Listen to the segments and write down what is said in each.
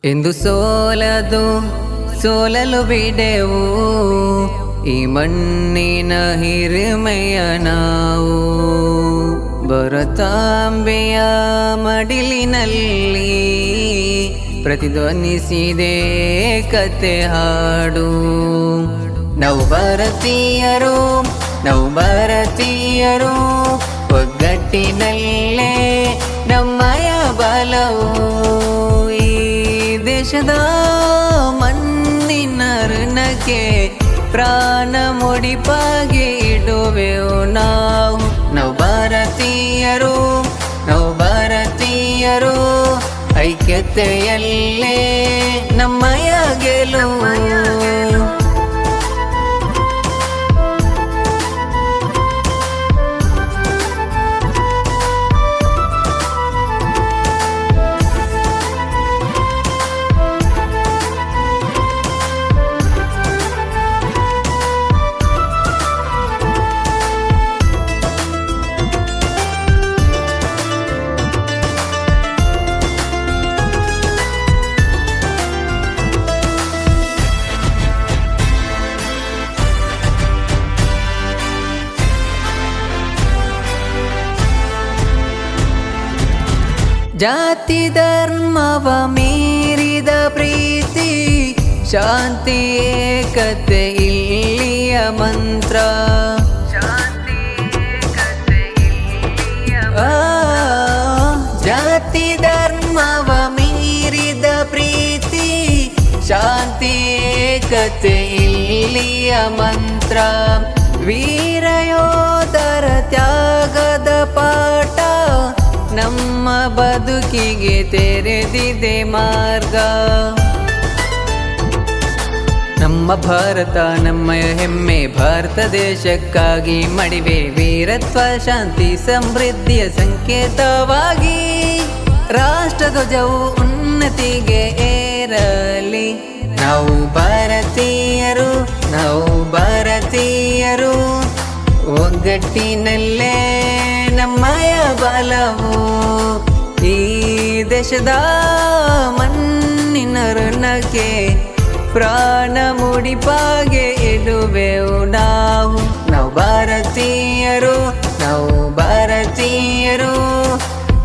ಎಂದು ಸೋಲಲು ಬಿಡೆವು ಈ ಮಣ್ಣಿನ ಹಿರಿಮೆಯ ನಾವು. ಭರತಾಂಬೆಯ ಮಡಿಲಿನಲ್ಲಿ ಪ್ರತಿಧ್ವನಿಸಿದೆ ಕತೆ ಹಾಡು. ನಾವು ಭಾರತೀಯರು ಒಗ್ಗಟ್ಟಿನಲ್ಲೇ ನಮ್ಮಯ ಬಲವು. ಈ ದೇಶದ ಮಣ್ಣಿನ ಋಣಕ್ಕೆ ಪ್ರಾಣ ಮುಡಿಪಾಗಿ ಇಡುವೆವು ನಾವು. ನಾವು ಭಾರತೀಯರು ಐಕ್ಯತೆಯಲ್ಲೇ ನಮ್ಮಯ ಗೆಲುವು. ಜಾತಿ ಧರ್ಮವ ಮೀರಿದ ಪ್ರೀತಿ, ಶಾಂತಿ ಏಕತೆ ಇಲ್ಲಿಯ ಮಂತ್ರ. ಜಾತಿ ಧರ್ಮವ ಮೀರಿದ ಪ್ರೀತಿ, ಶಾಂತಿ ಏಕತೆ ಇಲ್ಲಿಯ ಮಂತ್ರ. ವೀರಯೋಧರ ತ್ಯಾಗದ ಪಾಠ ನಮ್ಮ ಬದುಕಿಗೆ ತೆರೆದಿದೆ ಮಾರ್ಗ. ನಮ್ಮ ಭಾರತ ನಮ್ಮಯ ಹೆಮ್ಮೆ, ಭಾರತ ದೇಶಕ್ಕಾಗಿ ಮಡಿವೆ ವೀರತ್ವ ಶಾಂತಿ ಸಮೃದ್ಧಿಯ ಸಂಕೇತವಾಗಿ. ರಾಷ್ಟ್ರಧ್ವಜವು ಉನ್ನತಿಗೆ ಏರಲಿ. ನಾವು ಭಾರತೀಯರು ಒಗ್ಗಟ್ಟಿನಲ್ಲೇ ನಮ್ಮಯ ಬಲವು. ಈ ದೇಶದ ಮಣ್ಣಿನ ಋಣಕ್ಕೆ ಪ್ರಾಣ ಮುಡಿಪಾಗೆ ಇಡುವೆವು ನಾವು. ನಾವು ಭಾರತೀಯರು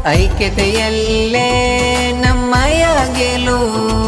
ಐಕ್ಯತೆಯಲ್ಲೇ ನಮ್ಮಯ ಗೆಲುವು.